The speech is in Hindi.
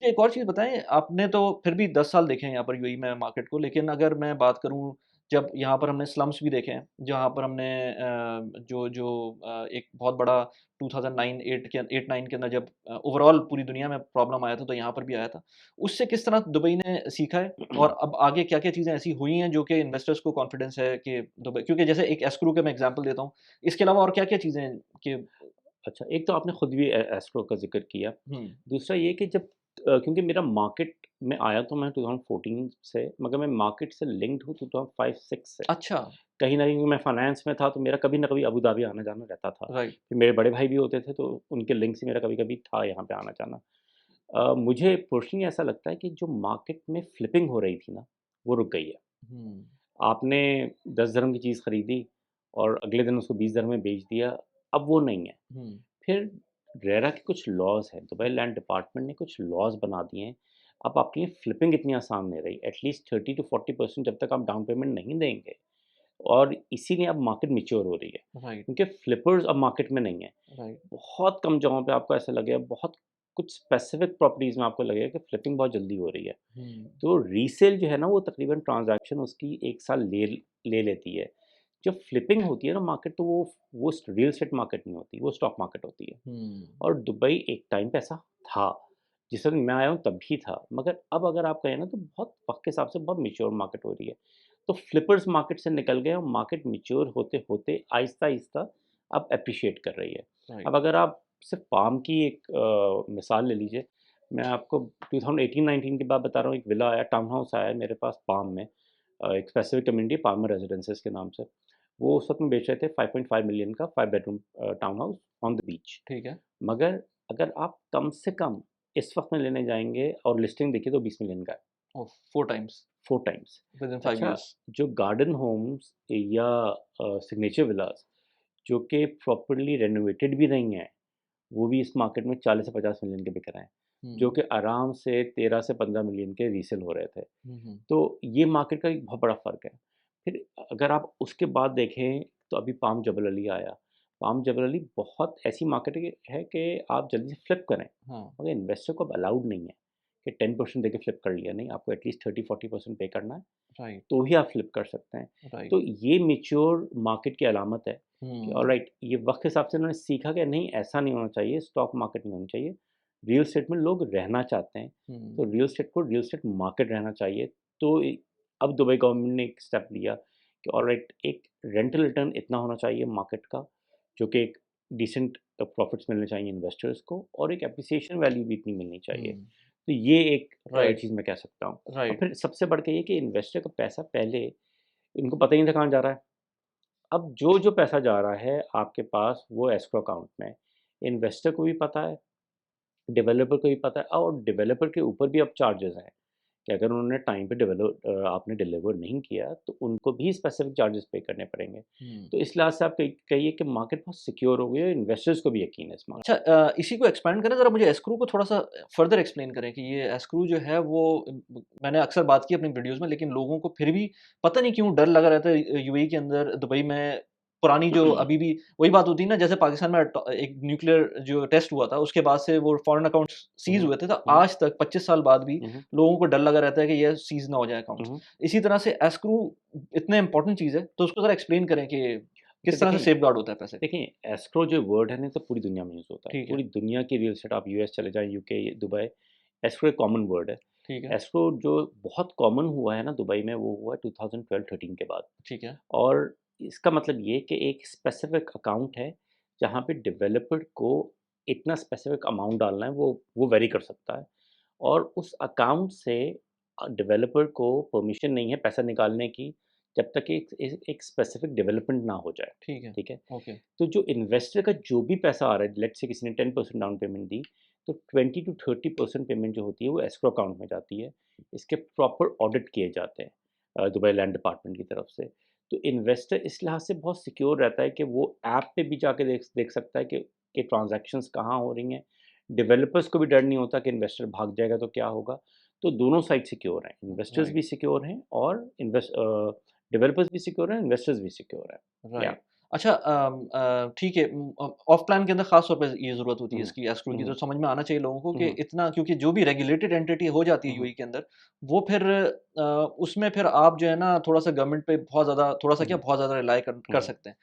एक और चीज़ बताएँ, आपने तो फिर भी 10 साल देखे हैं यहाँ पर यूएई में मार्केट को, लेकिन अगर मैं बात करूँ, जब यहाँ पर हमने स्लम्स भी देखे हैं, जहाँ पर हमने जो जो एक बहुत बड़ा 2009-8 के 8-9 के अंदर जब ओवरऑल पूरी दुनिया में प्रॉब्लम आया था, तो यहाँ पर भी आया था। उससे किस तरह दुबई ने सीखा है और अब आगे क्या-क्या चीज़ें ऐसी हुई हैं जो कि इन्वेस्टर्स को कॉन्फिडेंस है कि दुबई, क्योंकि जैसे एक एस्क्रो का मैं एग्ज़ाम्पल देता हूँ, इसके अलावा और क्या-क्या चीज़ें हैं कि अच्छा, एक तो आपने खुद भी एस्ट्रो का ज़िक्र किया। हुँ, दूसरा ये कि जब क्योंकि मेरा मार्केट में आया तो मैं 2014 से, मगर मैं मार्केट से लिंक्ड हूँ 2005-6 से। अच्छा, कहीं न कहीं मैं फाइनेंस में था, तो मेरा कभी न कभी अबू धाबी आना-जाना रहता था। राइट, फिर मेरे बड़े भाई भी होते थे, तो उनके लिंक से मेरा कभी-कभी था यहाँ पे आना-जाना। मुझे पर्सनली ऐसा लगता है कि जो मार्केट में फ्लिपिंग हो रही थी ना, वो रुक गई है। हुँ, आपने 10 दिरहम की चीज़ खरीदी और अगले दिन उसको 20 दिरहम में बेच दिया, अब वो नहीं है। हुँ, फिर रेरा के कुछ लॉज़ हैं, दुबई लैंड डिपार्टमेंट ने कुछ लॉज़ बना दिए हैं। अब आपके लिए फ्लिपिंग इतनी आसान नहीं रही। एटलीस्ट 30 टू 40% जब तक आप डाउन पेमेंट नहीं देंगे, और इसीलिए अब मार्केट मैच्योर हो रही है। राइट, क्योंकि फ्लिपर्स अब मार्केट में नहीं है। राइट, बहुत कम जगहों पे आपको ऐसा लगेगा, बहुत कुछ स्पेसिफिक प्रॉपर्टीज़ में आपको लगेगा कि फ्लिपिंग बहुत जल्दी हो रही है। हुँ, तो रीसेल जो है ना, वो तकरीबन ट्रांज़ैक्शन उसकी 1 साल ले ले लेती है। जब फ्लिपिंग होती है ना मार्केट, तो वो रियल एस्टेट मार्केट नहीं होती, वो स्टॉक मार्केट होती है। हुँ, और दुबई एक टाइम पे ऐसा था, जिस वक़्त मैं आया हूँ तब भी था। मगर अब अगर आप कहें ना, तो बहुत वक़्त के हिसाब से बहुत मैच्योर मार्केट हो रही है। तो फ्लिपर्स मार्केट से निकल गए और मार्केट मैच्योर होते-होते आहिस्ता-आहिस्ता अब एप्रिशिएट कर रही है। राइट, अब अगर आप सिर्फ़ पाम की एक मिसाल ले लीजिए, मैं आपको 2018-19 की बात बता रहा हूँ, एक विला आया, टाउन हाउस आया मेरे पास पाम में। एक स्पेसिफिक कम्युनिटी पाल्मर रेजिडेंसेस के नाम से। वो उस वक़्त में बेच रहे थे 5.5 मिलियन का 5 bedroom town house on the beach. ठीक है। मगर अगर आप कम से कम इस वक़्त में लेने जाएँगे और लिस्टिंग देखिए, तो 20 मिलियन का है, ओह! 4 टाइम्स 4 टाइम्स। विदिन 5 अच्छा, इयर्स। जो गार्डन होम्स या सिग्नेचर विलास जो कि प्रॉपर्ली रेनोवेटेड भी नहीं हैं, वो भी इस मार्केट में 40 से 50 मिलियन के बिक रहे हैं, जो हुँ, कि आराम से 13 से 15 मिलियन के रीसेल हो रहे थे। हुँ, हुँ, तो ये मार्केट का एक बहुत बड़ा फ़र्क है। फिर अगर आप उसके बाद देखें, तो अभी पाम जबल अली आया। पाम जबल अली बहुत ऐसी मार्केट है कि आप जल्दी से फ्लिप करें, हाँ, मगर इन्वेस्टर को अब अलाउड नहीं है कि 10% देके फ्लिप कर लिया, नहीं, आपको एटलीस्ट 30-40% पे करना है, राइट, तो ही आप फ्लिप कर सकते हैं। राइट, तो ये मैच्योर मार्केट की अलामत है कि हुँ, ऑलराइट, ये वक़्त के हिसाब से उन्होंने सीखा कि नहीं, ऐसा नहीं होना चाहिए, स्टॉक मार्केट नहीं होनी चाहिए। रियल एस्टेट में लोग रहना चाहते हैं, हुँ, तो रियल एस्टेट को रियल एस्टेट मार्केट रहना चाहिए। तो अब दुबई गवर्नमेंट ने एक स्टेप लिया कि ऑलराइट, एक रेंटल रिटर्न इतना होना चाहिए मार्केट का, जो कि एक डिसेंट प्रॉफिट्स मिलने चाहिए इन्वेस्टर्स को, और एक एप्रिसिएशन वैल्यू भी इतनी मिलनी चाहिए। हुँ, तो ये एक राइट, चीज़ मैं कह सकता हूँ। और राइट, फिर सबसे बढ़ के ये कि इन्वेस्टर का पैसा पहले इनको पता ही नहीं था कहाँ जा रहा है। अब जो पैसा जा रहा है आपके पास, वो एस्क्रो अकाउंट में है। इन्वेस्टर को भी पता है, डेवलपर को भी पता है, और डेवलपर के ऊपर भी अब चार्जेज़ हैं कि अगर उन्होंने टाइम पे आपने डिलीवर नहीं किया, तो उनको भी स्पेसिफिक चार्जेज़ पे करने पड़ेंगे। हुँ। तो इस लिहाज से आप कहिए कि मार्केट बहुत सिक्योर हो गई है, और इन्वेस्टर्स को भी यकीन है इस मार्केट। अच्छा, इसी को एक्सपैंड करें ज़रा, मुझे एस्क्रू को थोड़ा-सा फर्दर एक्सप्लेन करें कि ये एस्क्रू जो है वो मैंने अक्सर बात की अपनी वीडियोज़ में, लेकिन लोगों को फिर भी पता नहीं क्यों डर लगा रहता है यूएई के अंदर, दुबई में पुरानी जो अभी भी वही बात होती है ना, जैसे पाकिस्तान में एक न्यूक्लियर जो टेस्ट हुआ था, उसके बाद से वो फॉरेन अकाउंट्स हुँ, सीज़ हुँ, हुए थे, तो हुँ, आज तक 25 साल बाद भी हुँ, हुँ, लोगों को डर लगा रहता है कि ये सीज़ ना हो जाए हुँ, अकाउंट्स। हुँ। इसी तरह से एस्क्रू इतने इम्पोर्टेंट चीज़ है, तो उसको ज़रा एक्सप्लेन करें कि अच्छा, किस तरह से सेफगार्ड होता है पैसे? देखिए, एस्क्रो जो वर्ड है ना, तो पूरी दुनिया में यूज़ होता है। ठीक है, पूरी दुनिया की रियल एस्टेट, आप यूएस चले जाएँ, यूके, दुबई, एस्क्रो एक कॉमन वर्ड है। ठीक है, एस्क्रो जो बहुत कॉमन हुआ है ना दुबई में, वो हुआ 2012-13 के बाद। ठीक है। और इसका मतलब ये कि एक स्पेसिफिक अकाउंट है, जहाँ पे डेवलपर को इतना स्पेसिफिक अमाउंट डालना है, वो वेरी कर सकता है। और उस अकाउंट से डेवलपर को परमिशन नहीं है पैसा निकालने की, जब तक एक स्पेसिफिक डेवलपमेंट ना हो जाए, ठीक है। ठीक है? ओके। तो जो इन्वेस्टर का जो भी पैसा आ रहा है, लेट्स से किसी ने 10% डाउन पेमेंट दी, तो 20 टू 30% पेमेंट जो होती है, वो एस्क्रो अकाउंट में जाती है। इसके प्रॉपर ऑडिट किए जाते हैं दुबई लैंड डिपार्टमेंट की तरफ से। तो इन्वेस्टर इस लिहाज से बहुत सिक्योर रहता है कि वो ऐप पे भी जाके देख देख सकता है कि ट्रांज़ैक्शंस कहाँ हो रही हैं। डेवलपर्स को भी डर नहीं होता कि इन्वेस्टर भाग जाएगा तो क्या होगा। तो दोनों साइड सिक्योर हैं, इन्वेस्टर्स राइट, भी सिक्योर हैं, और डेवलपर्स भी सिक्योर हैं, इन्वेस्टर्स भी सिक्योर हैं। या राइट। अच्छा ठीक है ऑफ प्लान के अंदर ख़ास तौर पे ये ज़रूरत होती है हुँ, इसकी एस्क्रो की, हुँ, तो समझ में आना चाहिए लोगों को हुँ, कि हुँ, इतना क्योंकि जो भी रेगुलेटेड एंटिटी हो जाती है हुँ, यूएई के अंदर, वो फिर उसमें फिर आप जो है ना थोड़ा-सा गवर्नमेंट पे बहुत ज़्यादा थोड़ा-सा क्या हुँ, बहुत ज़्यादा रिलाय कर हुँ, कर हुँ। सकते हैं।